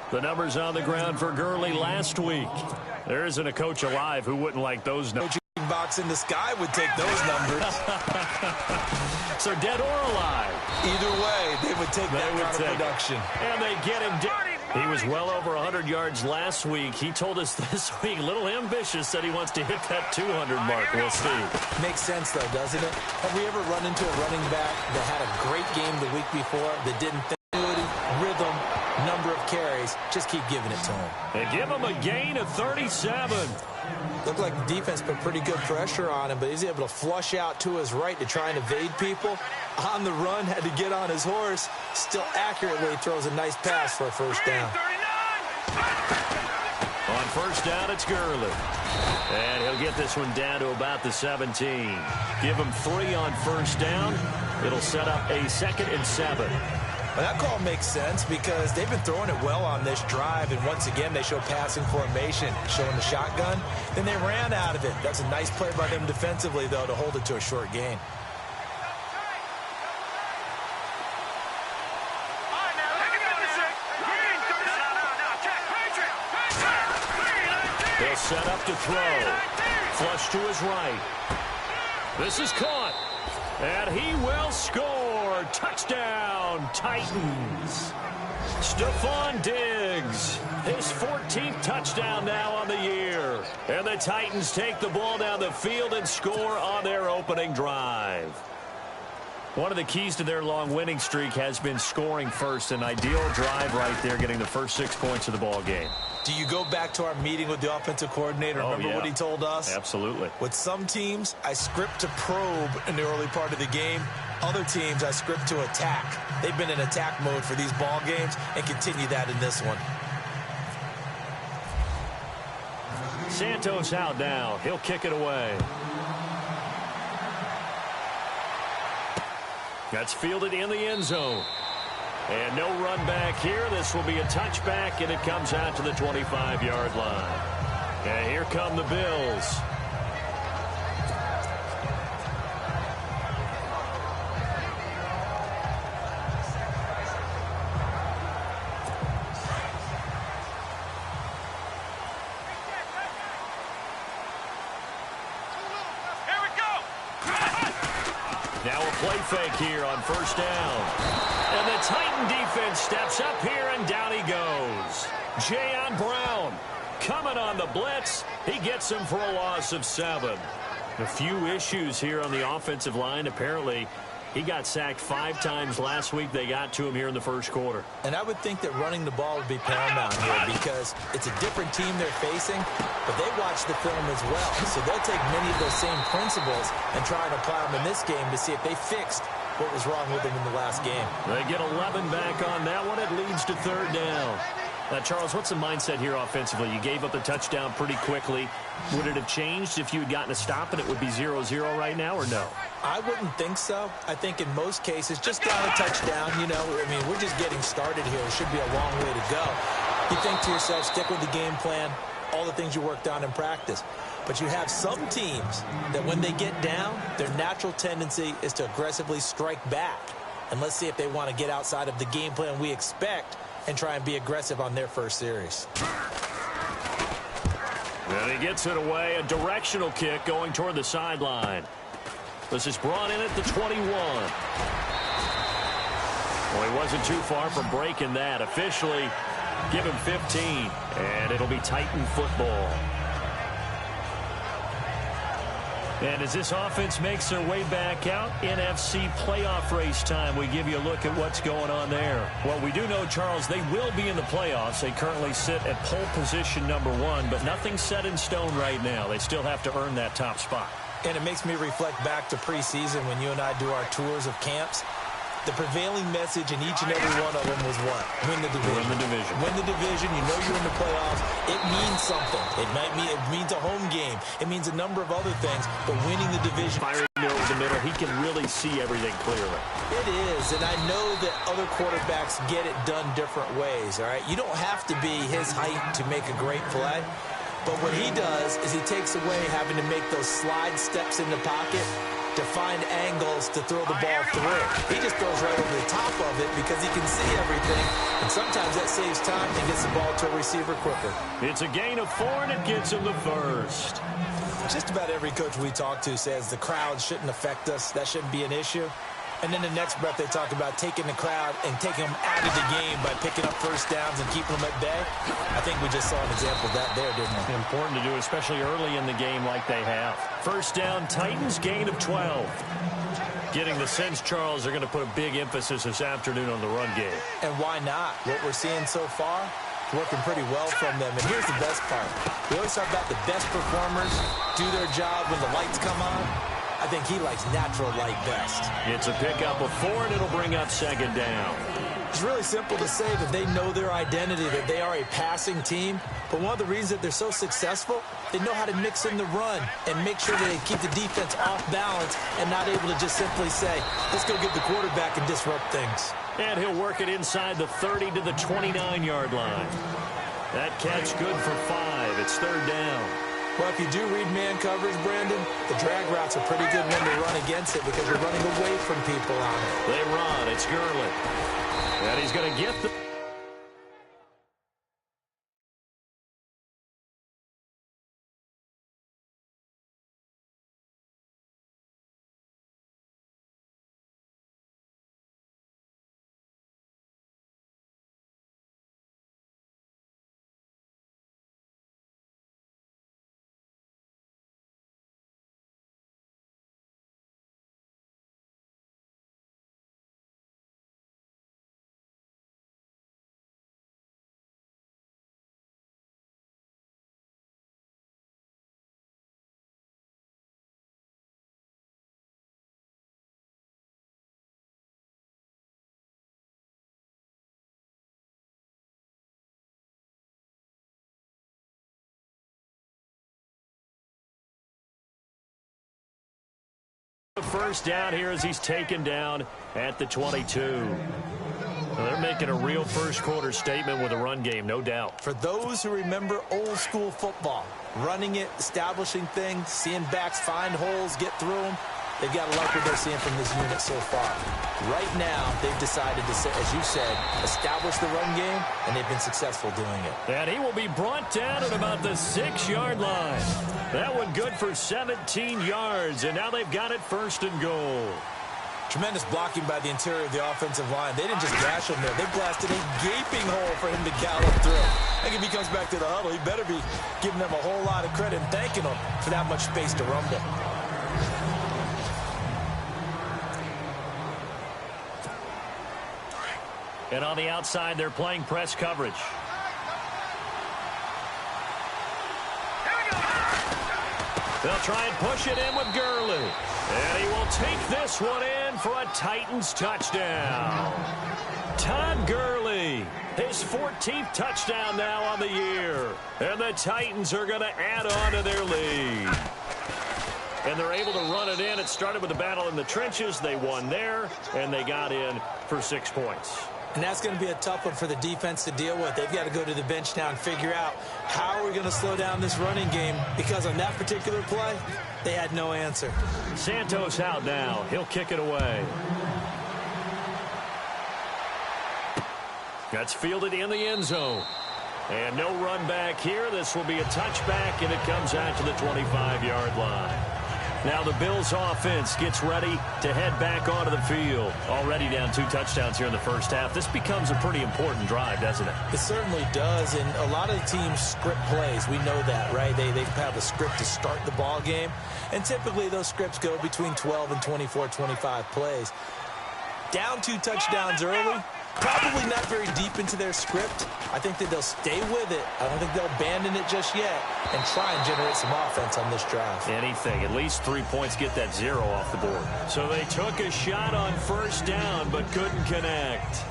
The numbers on the ground for Gurley last week. There isn't a coach alive who wouldn't like those numbers. Coaching box in the sky would take those numbers. So dead or alive. Either way, they would take that kind of production. And they get him down. He was well over 100 yards last week. He told us this week, a little ambitious, that he wants to hit that 200 mark. We'll see. Makes sense, though, doesn't it? Have we ever run into a running back that had a great game the week before that didn't think rhythm, number of carries, just keep giving it to him. They give him a gain of 37. Looked like the defense put pretty good pressure on him, but he's able to flush out to his right to try and evade people. On the run, had to get on his horse. Still accurately throws a nice pass for a first down. On first down, it's Gurley. And he'll get this one down to about the 17. Give him 3 on first down. It'll set up a 2nd and 7. Well, that call makes sense because they've been throwing it well on this drive, and once again they show passing formation, showing the shotgun. Then they ran out of it. That's a nice play by them defensively, though, to hold it to a short gain. They'll set up to throw. Flush to his right. This is caught. And he will score. Touchdown, Titans. Stephon Diggs, his 14th touchdown now on the year. And the Titans take the ball down the field and score on their opening drive. One of the keys to their long winning streak has been scoring first. An ideal drive right there, getting the first 6 points of the ball game. Do you go back to our meeting with the offensive coordinator? Remember what he told us? Absolutely. With some teams, I script to probe in the early part of the game. Other teams, I script to attack. They've been in attack mode for these ball games and continue that in this one. Santos out now. He'll kick it away. That's fielded in the end zone. And no run back here. This will be a touchback, and it comes out to the 25-yard line. And here come the Bills. Now a play fake here on first down. And the Titan defense steps up here, and down he goes. Jayon Brown coming on the blitz. He gets him for a loss of 7. A few issues here on the offensive line. Apparently, he got sacked 5 times last week. They got to him here in the first quarter. And I would think that running the ball would be paramount here because it's a different team they're facing, but they watch the film as well. So they'll take many of those same principles and try and apply them in this game to see if they fixed what was wrong with them in the last game. They get 11 back on that one. It leads to 3rd down. Now, Charles, what's the mindset here offensively? You gave up the touchdown pretty quickly. Would it have changed if you had gotten a stop and it would be 0-0 right now, or no? I wouldn't think so. I think in most cases, just down a touchdown, you know, I mean, we're just getting started here. It should be a long way to go. You think to yourself, stick with the game plan, all the things you worked on in practice. But you have some teams that when they get down, their natural tendency is to aggressively strike back. And let's see if they want to get outside of the game plan we expect and try and be aggressive on their first series. And he gets it away. A directional kick going toward the sideline. This is brought in at the 21. Well, he wasn't too far from breaking that. Officially, give him 15. And it'll be Titan football. And as this offense makes their way back out, NFC playoff race time, we give you a look at what's going on there. Well, we do know, Charles, they will be in the playoffs. They currently sit at pole position number 1, but nothing's set in stone right now. They still have to earn that top spot. And it makes me reflect back to preseason when you and I do our tours of camps. The prevailing message in each and every one of them was what? Win the division. Win the division. Win the division. You know you're in the playoffs. It means something. It means a home game. It means a number of other things, but winning the division. Firing over the middle, he can really see everything clearly. It is, and I know that other quarterbacks get it done different ways, all right? You don't have to be his height to make a great play, but what he does is he takes away having to make those slide steps in the pocket to find angles to throw the ball through. He just throws right over the top of it because he can see everything And sometimes that saves time and gets the ball to a receiver quicker. It's a gain of 4, and it gets him the first. Just about every coach we talk to says the crowd shouldn't affect us. That shouldn't be an issue. And then the next breath they talk about taking the crowd and taking them out of the game by picking up first downs and keeping them at bay. I think we just saw an example of that there, didn't we? Important to do, especially early in the game like they have. First down, Titans, gain of 12. Getting the sense, Charles, they're going to put a big emphasis this afternoon on the run game. And why not? What we're seeing so far, working pretty well from them. And here's the best part. We always talk about the best performers do their job when the lights come on. I think he likes natural light best. It's a pickup of 4, and it'll bring up second down. It's really simple to say that they know their identity, that they are a passing team. But one of the reasons that they're so successful, they know how to mix in the run and make sure that they keep the defense off balance and not able to just simply say, let's go get the quarterback and disrupt things. And he'll work it inside the 30 to the 29-yard line. That catch good for 5. It's third down. Well, if you do read man coverage, Brandon, the drag route's a pretty good one to run against it because you're running away from people on it. They run. It's Gurley. And he's going to get the... First down here as he's taken down at the 22. Well, they're making a real first-quarter statement with a run game, no doubt. For those who remember old-school football, running it, establishing things, seeing backs find holes, get through them, they've got to like what they're seeing from this unit so far. Right now, they've decided to, as you said, establish the run game, and they've been successful doing it. And he will be brought down at about the 6-yard line. That one good for 17 yards, and now they've got it first and goal. Tremendous blocking by the interior of the offensive line. They didn't just gash him there. They blasted a gaping hole for him to gallop through. I think if he comes back to the huddle, he better be giving them a whole lot of credit and thanking them for that much space to rumble. And on the outside, they're playing press coverage. They'll try and push it in with Gurley. And he will take this one in for a Titans touchdown. Todd Gurley, his 14th touchdown now on the year. And the Titans are going to add on to their lead. And they're able to run it in. It started with the battle in the trenches. They won there, and they got in for 6 points. And that's going to be a tough one for the defense to deal with. They've got to go to the bench now and figure out how are we going to slow down this running game, because on that particular play, they had no answer. Santos out now. He'll kick it away. That's fielded in the end zone. And no run back here. This will be a touchback, and it comes out to the 25-yard line. Now the Bills offense gets ready to head back onto the field. Already down 2 touchdowns here in the first half. This becomes a pretty important drive, doesn't it? It certainly does, and a lot of the teams script plays. We know that, right? They have a script to start the ball game, and typically those scripts go between 12 and 24, 25 plays. Down 2 touchdowns early, probably not very deep into their script. I think that they'll stay with it. I don't think they'll abandon it just yet and try and generate some offense on this drive. Anything. At least 3 points, get that 0 off the board. So they took a shot on first down but couldn't connect.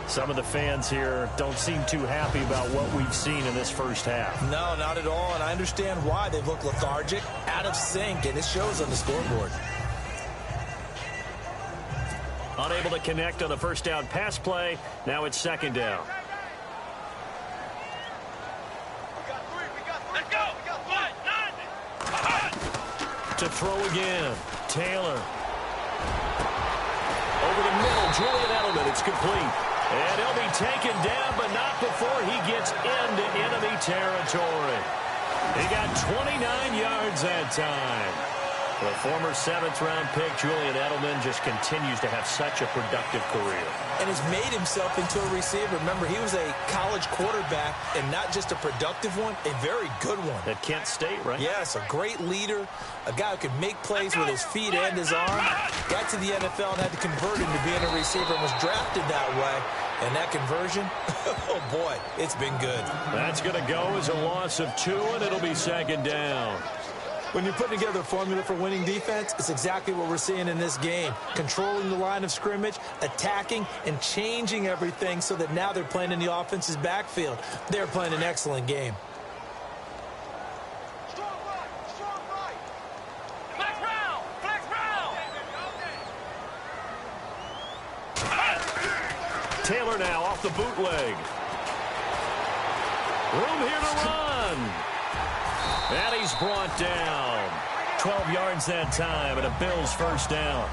Some of the fans here don't seem too happy about what we've seen in this first half. No, not at all, and I understand why. They've looked lethargic, out of sync, and it shows on the scoreboard. Unable to connect on the first down pass play. Now it's second down. To throw again. Taylor. Over the middle. Julian Edelman. It's complete. And he'll be taken down, but not before he gets into enemy territory. He got 29 yards that time. The former 7th-round pick, Julian Edelman, just continues to have such a productive career. And has made himself into a receiver. Remember, he was a college quarterback, and not just a productive one, a very good one. At Kent State, right? Yes, a great leader, a guy who could make plays with his feet and his arm. Got to the NFL and had to convert into being a receiver and was drafted that way. And that conversion, oh boy, it's been good. That's going to go as a loss of 2, and it'll be 2nd down. When you're putting together a formula for winning defense, it's exactly what we're seeing in this game. Controlling the line of scrimmage, attacking, and changing everything so that now they're playing in the offense's backfield. They're playing an excellent game. Taylor now off the bootleg. Room here to run. And he's brought down. 12 yards that time, and a Bills first down.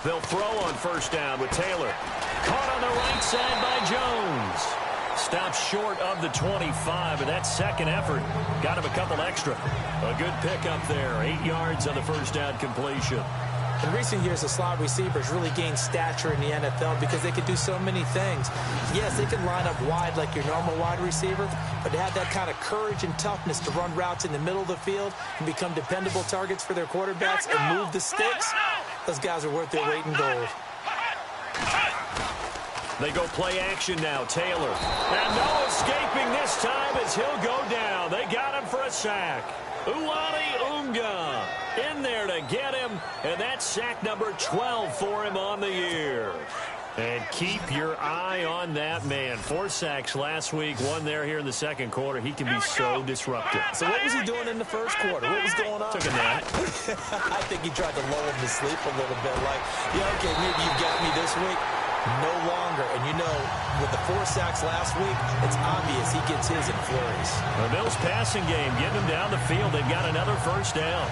They'll throw on first down with Taylor. Caught on the right side by Jones. Stopped short of the 25, but that second effort got him a couple extra. A good pickup there. 8 yards on the first down completion. In recent years, the slot receivers really gained stature in the NFL because they could do so many things. Yes, they can line up wide like your normal wide receiver, but to have that kind of courage and toughness to run routes in the middle of the field and become dependable targets for their quarterbacks and move the sticks, those guys are worth their weight in gold. They go play action now, Taylor. And no escaping this time as he'll go down. They got him for a sack. Uwani Unga in there to get him, and that's sack number 12 for him on the year. And keep your eye on that man. 4 sacks last week, 1 there here in the second quarter. He can be so disruptive. So what was he doing in the first quarter? What was going on? Took a nap. I think he tried to lull him to sleep a little bit. Like, yeah, okay, maybe you got me this week. No longer. And you know, with the 4 sacks last week, it's obvious he gets his in flurries. The Bills passing game, getting them down the field. They've got another first down.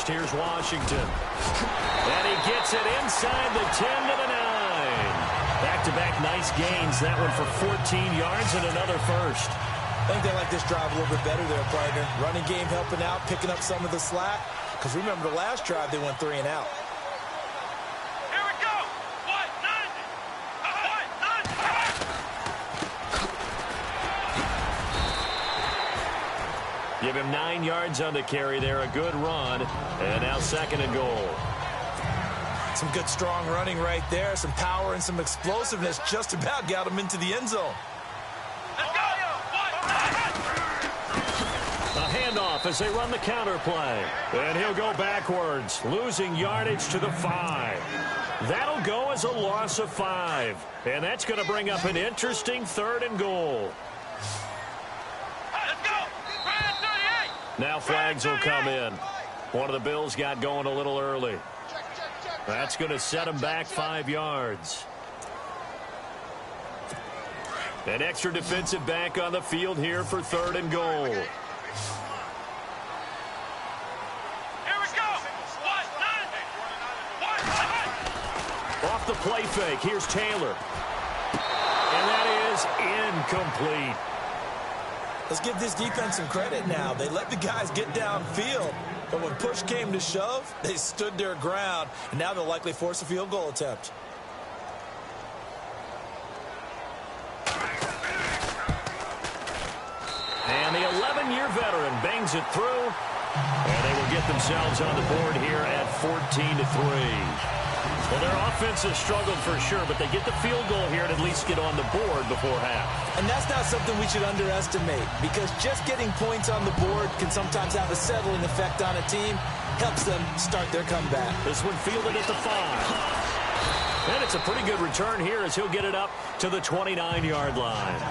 Here's Washington. And he gets it inside the 10 to the 9. Back-to-back nice gains. That one for 14 yards and another first. I think they like this drive a little bit better there, partner. Running game helping out, picking up some of the slack. Because remember the last drive, they went 3 and out. Here we go. 1, 9. Give him 9 yards on the carry there. A good run. And now 2nd and goal. Some good strong running right there. Some power and some explosiveness just about got him into the end zone. Let's go. A handoff as they run the counter play. And he'll go backwards, losing yardage to the 5. That'll go as a loss of 5. And that's going to bring up an interesting 3rd and goal. Let's go. Now flags will come in. One of the Bills got going a little early. That's going to set him back 5 yards. An extra defensive back on the field here for 3rd and goal. Here we go. 1, 9. Off the play fake, here's Taylor. And that is incomplete. Let's give this defense some credit now. They let the guys get downfield. But when push came to shove, they stood their ground. And now they'll likely force a field goal attempt. And the 11-year veteran bangs it through. And they will get themselves on the board here at 14-3. Well, their offense has struggled for sure, but they get the field goal here and at least get on the board before half. And that's not something we should underestimate, because just getting points on the board can sometimes have a settling effect on a team. Helps them start their comeback. This one fielded at the 5. And it's a pretty good return here as he'll get it up to the 29-yard line.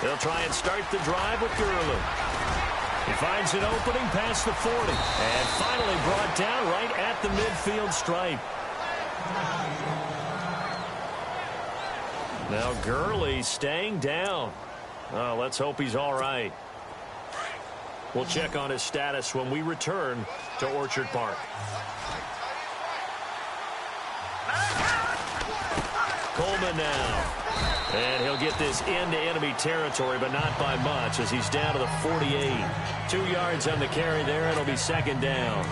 They'll try and start the drive with Gurley. He finds an opening past the 40. And finally brought down right at the midfield stripe. Now Gurley staying down. Oh, let's hope he's all right. We'll check on his status when we return to Orchard Park. Coleman now. And he'll get this into enemy territory, but not by much as he's down to the 48. 2 yards on the carry there. It'll be second down.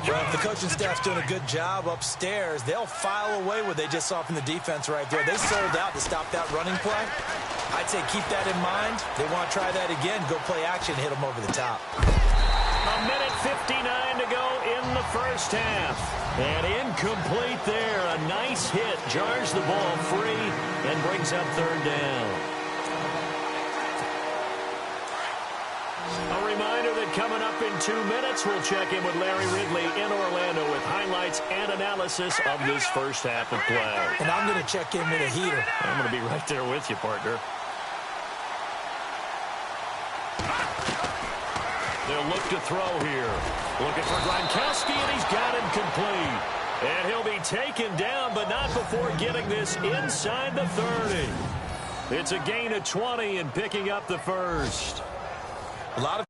Well, if the coaching staff's doing a good job upstairs, they'll file away what they just saw from the defense right there. They sold out to stop that running play. I'd say keep that in mind. They want to try that again. Go play action, hit them over the top. A minute 59 to go in the first half. And incomplete there. A nice hit. Jars the ball free and brings up third down. A reminder that coming up in 2 minutes, we'll check in with Larry Ridley in Orlando with highlights and analysis of this first half of play. And I'm going to check in with a heater. I'm going to be right there with you, partner. They'll look to throw here. Looking for Gronkowski, and he's got him complete. And he'll be taken down, but not before getting this inside the 30. It's a gain of 20 and picking up the first. A lot of